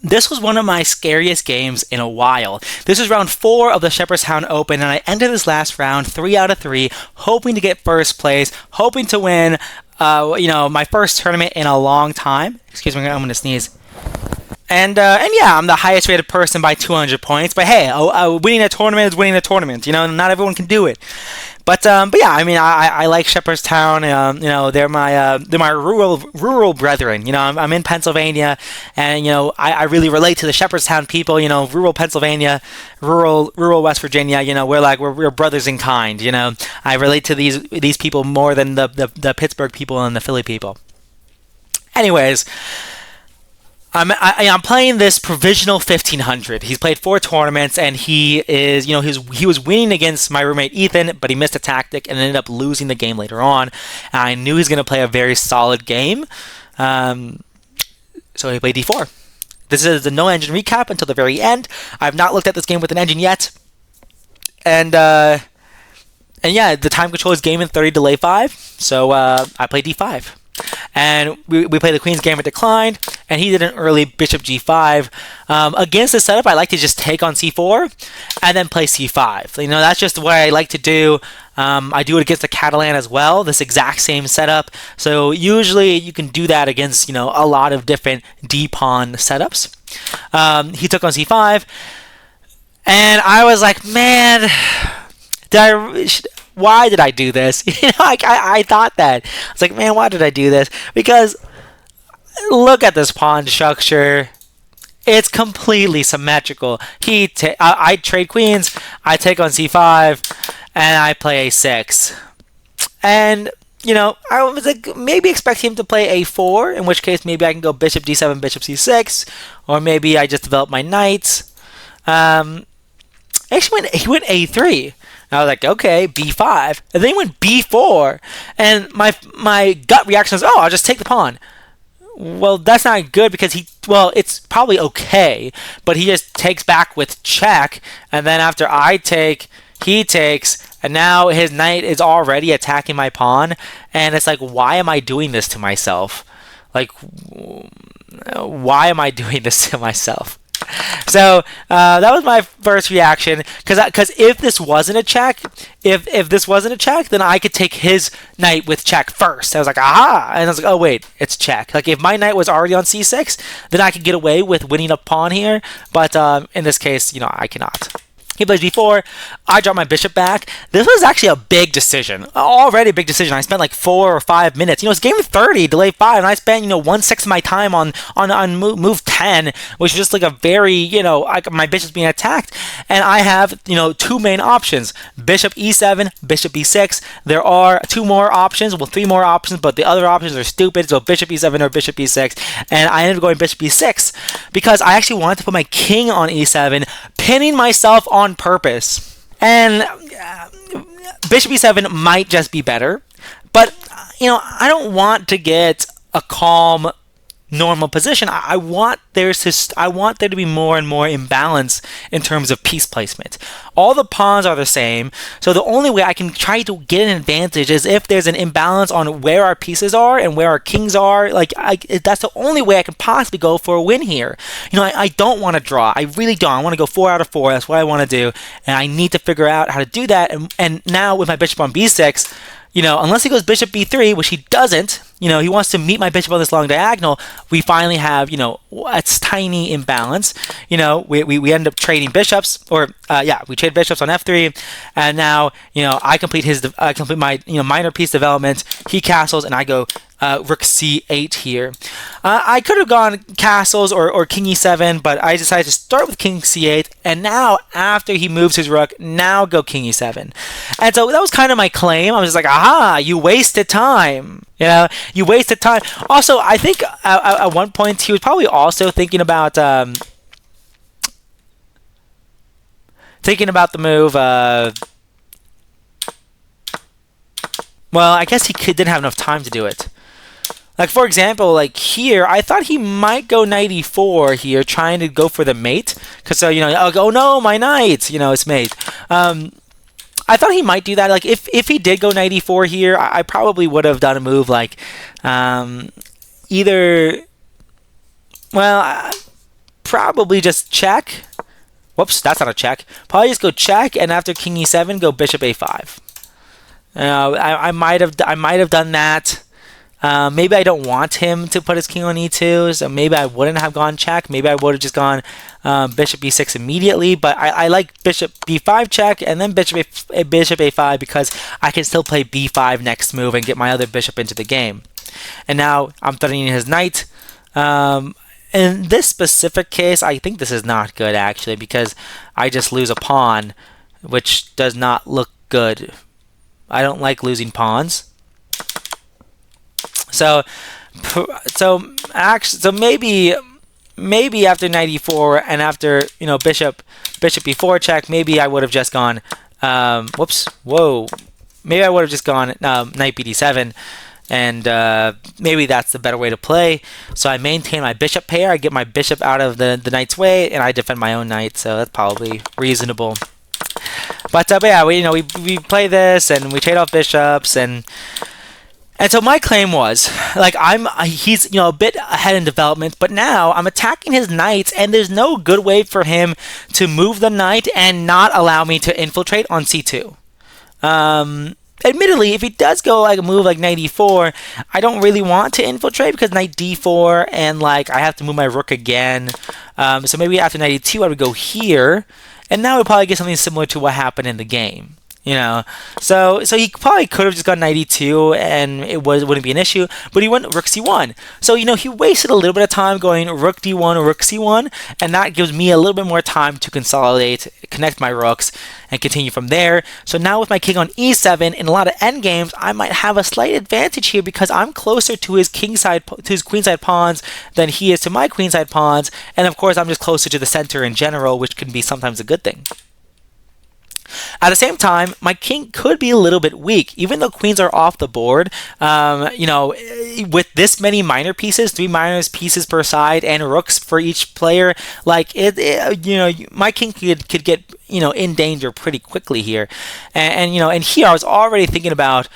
This was one of my scariest games in a while. This is round 4 of the Sheperdstown Open, and I ended this last round 3 out of 3, hoping to get first place, hoping to win, my first tournament in a long time. Excuse me, I'm going to sneeze. And yeah, I'm the highest rated person by 200 points. But hey, winning a tournament is winning a tournament. Not everyone can do it. But yeah, I mean, I like Sheperdstown. They're my rural brethren. I'm in Pennsylvania, and I really relate to the Sheperdstown people. Rural Pennsylvania, rural West Virginia. We're brothers in kind. I relate to these people more than the Pittsburgh people and the Philly people. Anyways. I'm playing this provisional 1500. He's played 4 tournaments, and he was winning against my roommate Ethan, but he missed a tactic and ended up losing the game later on. And I knew he was going to play a very solid game, so he played d4. This is the no engine recap until the very end. I've not looked at this game with an engine yet, and yeah, the time control is game in 30 delay 5, so I played d5. And we played the Queen's Gambit declined, and he did an early Bishop g5. Against this setup, I like to just take on c4 and then play c5. That's just what I like to do. I do it against the Catalan as well, this exact same setup. So usually you can do that against a lot of different d-pawn setups. He took on c5, and I was like, man, why did I do this? I thought that. I was like, man, why did I do this? Because look at this pawn structure. It's completely symmetrical. I trade queens, I take on c5, and I play a6. And, I was like, maybe expect him to play a4, in which case maybe I can go bishop d7, bishop c6, or maybe I just develop my knights. Actually, he went a3. I was like, okay, b5. And then he went b4. And my gut reaction was, oh, I'll just take the pawn. Well, that's not good because it's probably okay. But he just takes back with check. And then after I take, he takes. And now his knight is already attacking my pawn. And it's like, why am I doing this to myself? Like, why am I doing this to myself? So that was my first reaction, because if this wasn't a check, if this wasn't a check, then I could take his knight with check first. I was like, aha, and I was like, oh wait, it's check. Like if my knight was already on c6, then I could get away with winning a pawn here, but in this case, I cannot. He plays b4. I drop my bishop back. This was actually a big decision. Already a big decision. I spent like 4 or 5 minutes. It's game 30, delay 5, and I spent 1/6 of my time on move 10, which is just like a very my bishop's being attacked, and I have 2 main options: bishop e7, bishop b6. There are 2 more options, 3 more options, but the other options are stupid. So bishop e7 or bishop b6, and I ended up going bishop b6 because I actually wanted to put my king on e7, pinning myself on purpose. And bishop e7 might just be better, but I don't want to get a calm normal position. I want there to be more and more imbalance in terms of piece placement. All the pawns are the same, so the only way I can try to get an advantage is if there's an imbalance on where our pieces are and where our kings are. That's the only way I can possibly go for a win here. I don't want to draw. I really don't. I want to go 4 out of 4. That's what I want to do, and I need to figure out how to do that. And now with my bishop on b6, unless he goes bishop b3, which he doesn't, he wants to meet my bishop on this long diagonal, we finally have, a tiny imbalance. We end up trading bishops, or, we trade bishops on f3, and now, I complete my, minor piece development, he castles, and I go rook c8 here. I could have gone castles or king e7, but I decided to start with king c8, and now after he moves his rook, now go king e7. And so that was kind of my claim. I was just like, aha, you wasted time. You wasted time. Also, I think at one point he was probably also thinking about the move. Well, I guess he didn't have enough time to do it. Like, for example, like here, I thought he might go knight e4 here, trying to go for the mate. Because, so, oh no, my knight, it's mate. I thought he might do that. Like, if he did go knight e4 here, I probably would have done a move like either... Well, probably just check. Whoops, that's not a check. Probably just go check, and after king e7, go bishop a5. I might have done that. Maybe I don't want him to put his king on e2, so maybe I wouldn't have gone check. Maybe I would have just gone bishop b6 immediately. But I like bishop b5 check and then bishop a5 because I can still play b5 next move and get my other bishop into the game. And now I'm threatening his knight. In this specific case, I think this is not good actually because I just lose a pawn, which does not look good. I don't like losing pawns. So maybe after knight e4 and after bishop b4 check, maybe I would have just gone maybe I would have just gone knight bd7. And maybe that's the better way to play. So I maintain my bishop pair. I get my bishop out of the knight's way, and I defend my own knight. So that's probably reasonable. But yeah, we play this, and we trade off bishops, and so my claim was like he's a bit ahead in development, but now I'm attacking his knights, and there's no good way for him to move the knight and not allow me to infiltrate on c2. Admittedly, if he does go like a move like knight e4, I don't really want to infiltrate because knight d4 and like I have to move my rook again. So maybe after knight e2, I would go here, and now we probably get something similar to what happened in the game. So he probably could have just gone knight e2 and it wouldn't be an issue, but he went rook c1. So he wasted a little bit of time going rook d1 or rook c1, and that gives me a little bit more time to consolidate, connect my rooks, and continue from there. So now with my king on e7 in a lot of endgames, I might have a slight advantage here because I'm closer to his queenside pawns than he is to my queenside pawns, and of course I'm just closer to the center in general, which can be sometimes a good thing. At the same time, my king could be a little bit weak, even though queens are off the board. With this many minor pieces, 3 minor pieces per side, and rooks for each player, like my king could get in danger pretty quickly here. And here I was already thinking about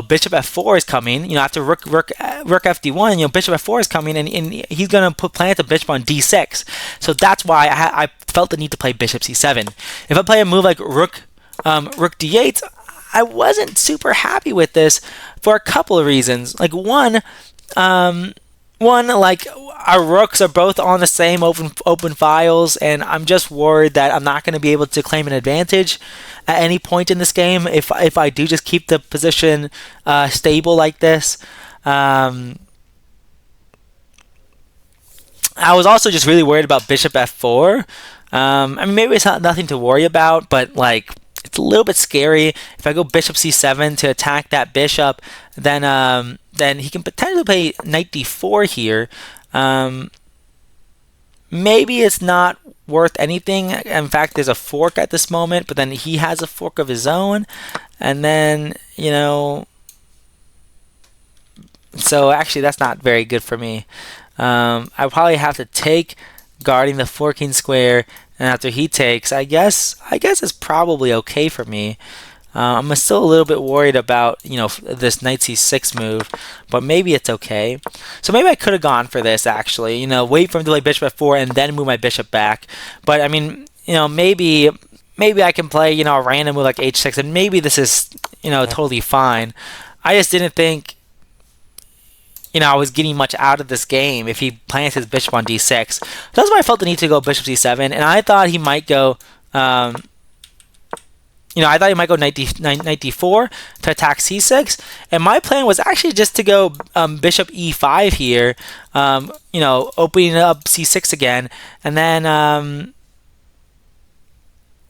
bishop f4 is coming. After rook fd1, bishop f4 is coming, and he's gonna plant a bishop on d6. So that's why I felt the need to play bishop c7. If I play a move like rook d8, I wasn't super happy with this for a couple of reasons. Like one, like our rooks are both on the same open files, and I'm just worried that I'm not going to be able to claim an advantage at any point in this game if I do just keep the position stable like this. I was also just really worried about bishop f4. Maybe it's nothing to worry about, but like it's a little bit scary. If I go bishop c7 to attack that bishop, then he can potentially play knight d4 here. Maybe it's not worth anything. In fact, there's a fork at this moment, but then he has a fork of his own, and then so actually that's not very good for me. I probably have to take guarding the forking square, and after he takes, I guess it's probably okay for me. I'm still a little bit worried about this knight c6 move, but maybe it's okay. So maybe I could have gone for this actually. Wait for him to play bishop f4 and then move my bishop back. But I mean, maybe I can play a random move like h6, and maybe this is totally fine. I just didn't think I was getting much out of this game if he plants his bishop on d6. So that's why I felt the need to go bishop c7, and I thought he might go, I thought he might go knight d4 to attack c6, and my plan was actually just to go bishop e5 here, opening up c6 again, and then, and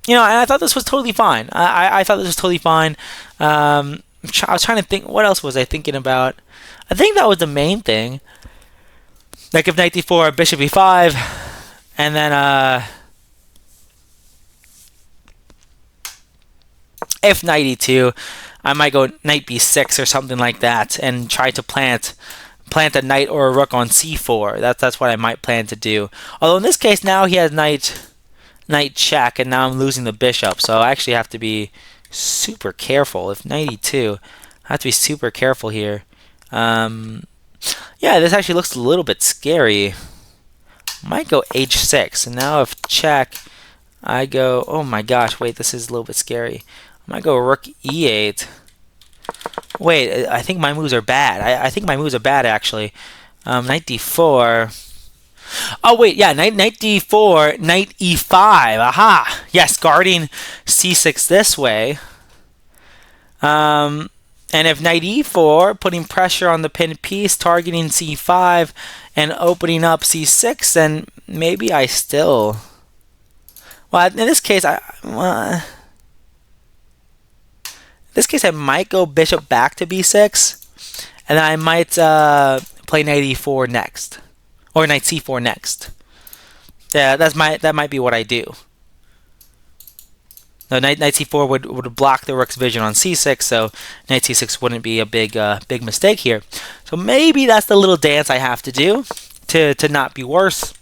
I thought this was totally fine. I thought this was totally fine. I was trying to think, what else was I thinking about? I think that was the main thing. Like if knight d4, bishop e5, and then if knight e2, I might go knight b6 or something like that, and try to plant a knight or a rook on c4. That's what I might plan to do. Although in this case now he has knight check, and now I'm losing the bishop, so I actually have to be super careful. If knight e2, I have to be super careful here. Yeah, this actually looks a little bit scary. Might go h6. And now if check, I go, oh my gosh, wait, this is a little bit scary. I might go rook e8. Wait, I think my moves are bad. I think my moves are bad, actually. Knight d4. Oh, wait, yeah, knight d4, knight e5. Aha! Yes, guarding c6 this way. And if knight e4, putting pressure on the pinned piece, targeting c5, and opening up c6, then maybe I still... Well, in this case, I might go bishop back to b6, and then I might play knight e4 next, or knight c4 next. Yeah, that might be what I do. No, knight c4 would block the rook's vision on c6, so knight c6 wouldn't be a big mistake here. So maybe that's the little dance I have to do to not be worse.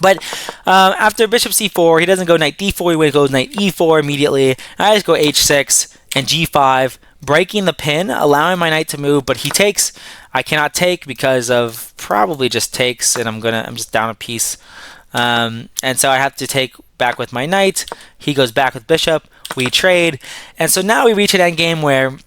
But after bishop c4, he doesn't go knight d4, he goes knight e4 immediately. I just go h6 and g5, breaking the pin, allowing my knight to move, but he takes. I cannot take because of probably just takes, and I'm just down a piece. And so I have to take back with my knight. He goes back with bishop. We trade. And so now we reach an endgame where,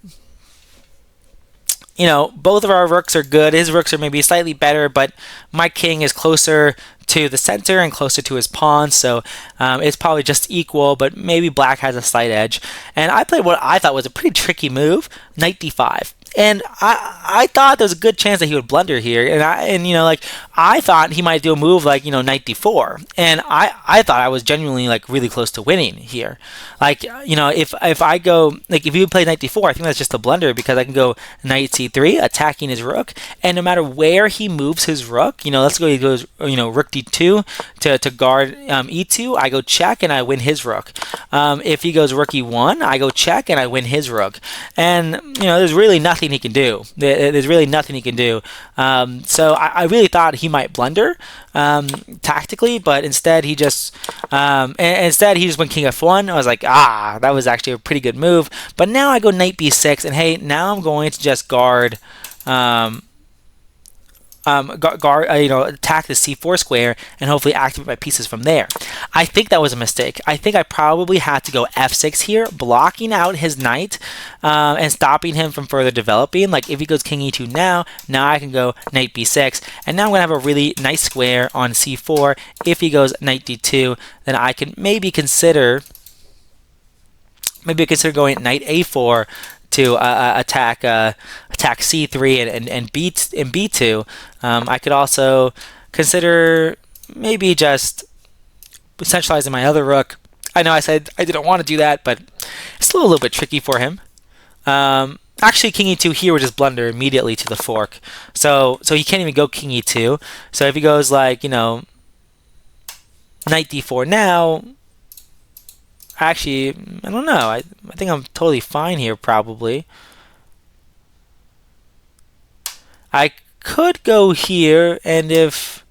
you know, both of our rooks are good. His rooks are maybe slightly better, but my king is closer to the center and closer to his pawn, so it's probably just equal, but maybe black has a slight edge. And I played what I thought was a pretty tricky move, knight d5. And I thought there was a good chance that he would blunder here, and you know, like, I thought he might do a move like, you know, knight d4, and I thought I was genuinely like really close to winning here. Like, you know, if I go, like, if you play knight d4, I think that's just a blunder, because I can go knight c3, attacking his rook, and no matter where he moves his rook, you know, let's go, he goes, you know, rook d2 to guard e2, I go check and I win his rook. If he goes rook e1, I go check and I win his rook. And you know, there's really nothing he can do. There's really nothing he can do. So I really thought he might blunder tactically, but instead he just went king f1. I was like, that was actually a pretty good move. But now I go knight b6, and hey, now I'm going to just guard. You know, attack the c4 square and hopefully activate my pieces from there. I think that was a mistake. I think I probably had to go f6 here, blocking out his knight and stopping him from further developing. Like, if he goes king e2 now I can go knight b6, and now I'm going to have a really nice square on c4. If he goes knight d2, then I can maybe consider going knight a4 to attack c3 and b2. I could also consider maybe just centralizing my other rook. I know I said I didn't want to do that, but it's still a little bit tricky for him. Actually, king e2 here would just blunder immediately to the fork, so he can't even go king e2. So if he goes, like, you know, knight d4 now, actually, I don't know. I think I'm totally fine here, probably. I could go here, and if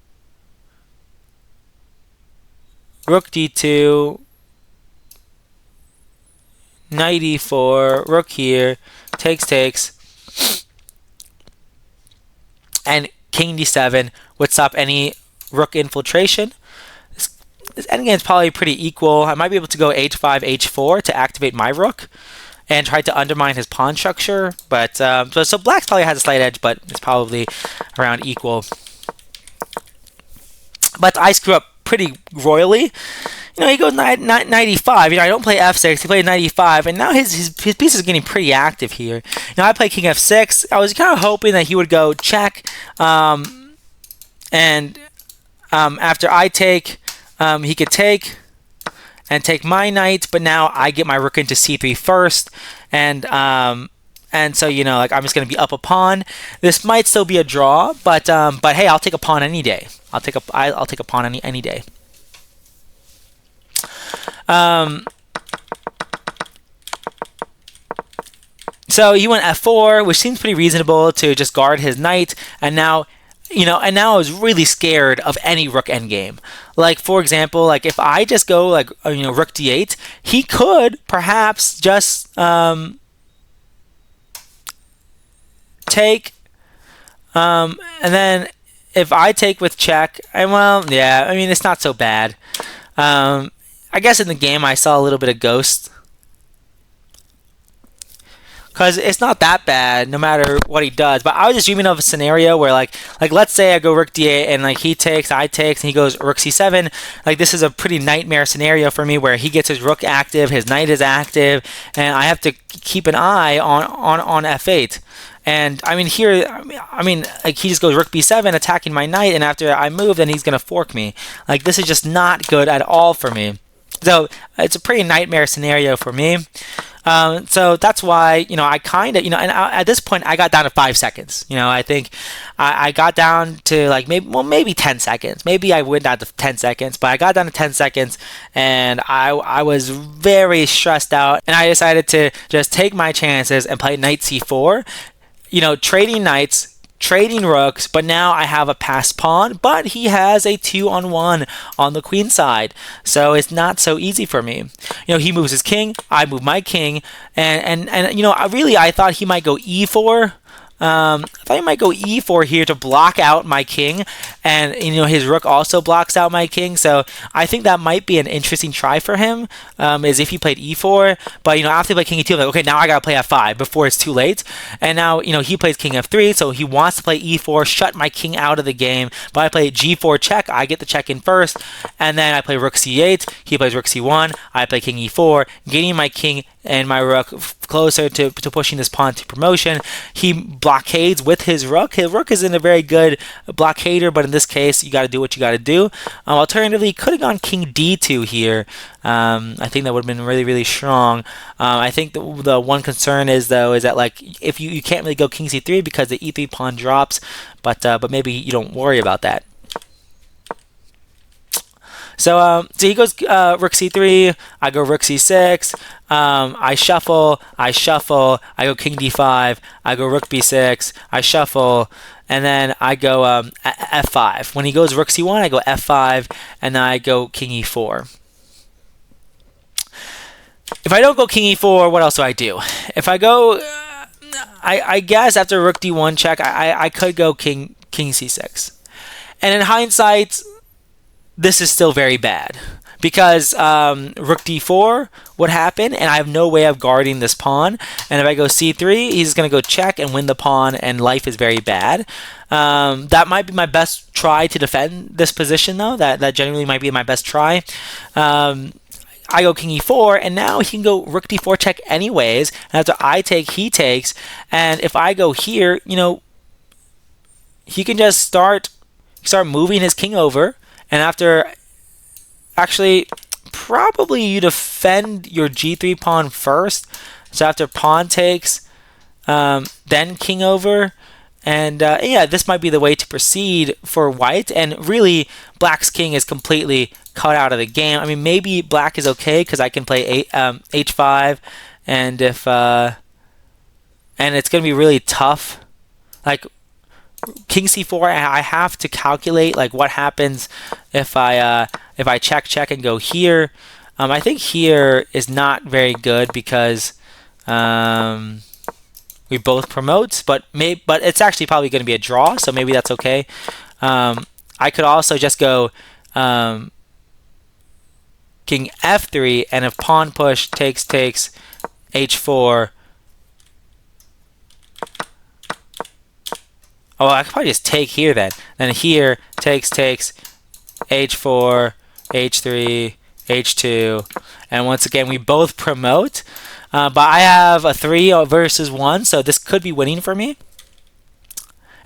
rook d2, knight e4, rook here, takes, and king d7 would stop any rook infiltration. This endgame is probably pretty equal. I might be able to go h5, h4 to activate my rook and try to undermine his pawn structure. But so black probably has a slight edge, but it's probably around equal. But I screw up pretty royally. You know, he goes knight e5. You know, I don't play f6. He played knight e5, and now his piece is getting pretty active here. You know, I play king f6. I was kind of hoping that he would go check, and after I take. He could take and take my knight, but now I get my rook into c3 first, and so, you know, like, I'm just going to be up a pawn. This might still be a draw, but hey, I'll take a pawn any day. I'll take a pawn any day. So he went f4, which seems pretty reasonable to just guard his knight, and now. You know, and now I was really scared of any rook endgame. Like, for example, like, if I just go, like, you know, rook d8, he could perhaps just take, and then if I take with check, well, yeah, I mean, it's not so bad. I guess in the game I saw a little bit of ghost. Because it's not that bad no matter what he does. But I was just dreaming of a scenario where, like let's say I go rook d8 and like he takes, I takes, and he goes rook c7. Like this is a pretty nightmare scenario for me where he gets his rook active, his knight is active, and I have to keep an eye on f8. And I mean here, like he just goes rook b7 attacking my knight, and after I move, then he's gonna fork me. Like this is just not good at all for me. So it's a pretty nightmare scenario for me. So that's why, I kind of, and at this point I got down to 5 seconds. I think I got down to like maybe 10 seconds. Maybe I went down to 10 seconds, but I got down to 10 seconds and I was very stressed out, and I decided to just take my chances and play knight c4, trading knights, trading rooks, but now I have a passed pawn, but he has a 2-on-1 on the queen side, so it's not so easy for me. He moves his king, I move my king, and I thought he might go e4. I thought he might go e4 here to block out my king, and his rook also blocks out my king. So I think that might be an interesting try for him, is if he played e4. But after he played king e2, I'm like, okay, now I gotta play f5 before it's too late. And now he plays king f3, so he wants to play e4, shut my king out of the game. But I play g4 check, I get the check in first, and then I play rook c8. He plays rook c1. I play king e4, getting my king and my rook closer to pushing this pawn to promotion. He blockades with his rook. His rook isn't a very good blockader, but in this case, you got to do what you got to do. Alternatively, he could have gone king d2 here. I think that would have been really, really strong. I think the one concern is that like if you can't really go king c3 because the e3 pawn drops, but maybe you don't worry about that. So he goes rook c3, I go rook c6, I shuffle, I go king d5, I go rook b6, I shuffle, and then I go f5. When he goes rook c1, I go f5, and then I go king e4. If I don't go king e4, what else do I do? If I go, I guess after rook d1 check, I could go king c6. And in hindsight, this is still very bad because rook d4 would happen, and I have no way of guarding this pawn. And if I go c3, he's going to go check and win the pawn, and life is very bad. That might be my best try to defend this position, though. That generally might be my best try. I go king e4, and now he can go rook d4 check anyways. And after I take, he takes. And if I go here, he can just start moving his king over. And after, actually, probably you defend your g3 pawn first. So after pawn takes, then king over. And yeah, this might be the way to proceed for white. And really, black's king is completely cut out of the game. I mean, maybe black is okay because I can play h5. And if and it's going to be really tough. Like, king c4, I have to calculate like what happens if I check and go here. I think here is not very good because we both promote, but it's actually probably going to be a draw, so maybe that's okay. I could also just go king f3, and if pawn push takes h4. Oh, I could probably just take here then. Then here takes h4, h3, h2, and once again we both promote. But I have a 3 versus 1, so this could be winning for me.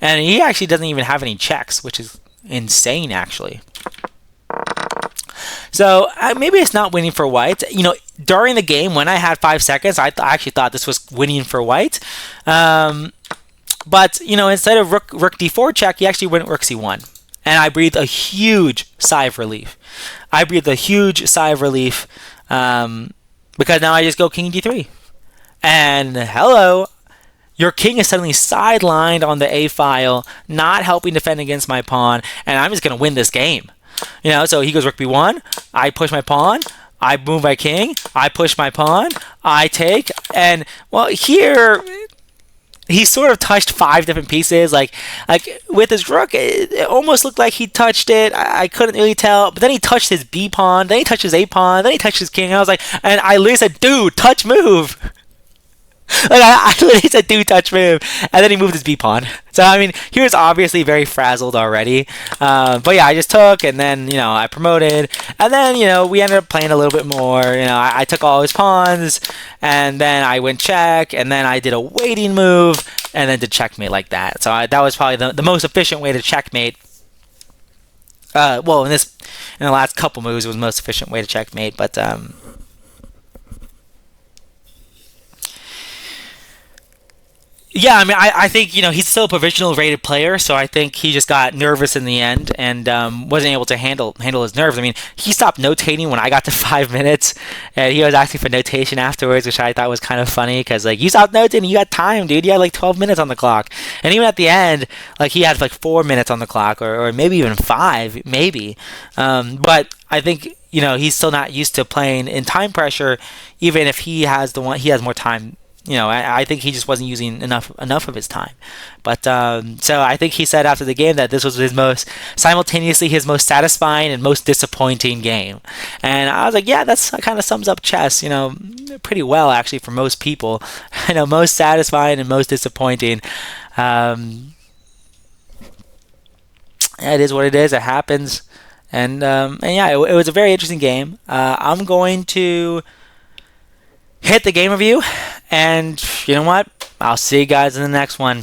And he actually doesn't even have any checks, which is insane, actually. So maybe it's not winning for white. During the game when I had 5 seconds, I actually thought this was winning for white. But, instead of rook d4 check, he actually went rook c1. And I breathed a huge sigh of relief. Because now I just go king d3. And hello, your king is suddenly sidelined on the a file, not helping defend against my pawn, and I'm just going to win this game. So he goes rook b1, I push my pawn, I move my king, I push my pawn, I take, and, well, here he sort of touched 5 different pieces. Like with his rook, it almost looked like he touched it. I couldn't really tell. But then he touched his B pawn, then he touched his A pawn, then he touched his king. And I was like, and I literally said, "Dude, touch move." Like I literally said, "Dude, touch move," and then he moved his B pawn. So I mean, he was obviously very frazzled already. But yeah, I just took, and then I promoted, and then we ended up playing a little bit more. I took all his pawns, and then I went check, and then I did a waiting move, and then did checkmate like that. So that was probably the most efficient way to checkmate. Well, in the last couple moves, it was the most efficient way to checkmate, but. Yeah, I mean, I think he's still a provisional rated player, so I think he just got nervous in the end and wasn't able to handle his nerves. I mean, he stopped notating when I got to 5 minutes, and he was asking for notation afterwards, which I thought was kind of funny because like you stopped notating, you got time, dude. You had like 12 minutes on the clock, and even at the end, like he had like 4 minutes on the clock, or maybe even 5, maybe. But I think he's still not used to playing in time pressure, even if he has more time. I think he just wasn't using enough of his time. But so I think he said after the game that this was his most satisfying and most disappointing game. And I was like, yeah, that kind of sums up chess, pretty well actually for most people. Most satisfying and most disappointing. It is what it is. It happens. And yeah, it was a very interesting game. I'm going to hit the game review, and you know what? I'll see you guys in the next one.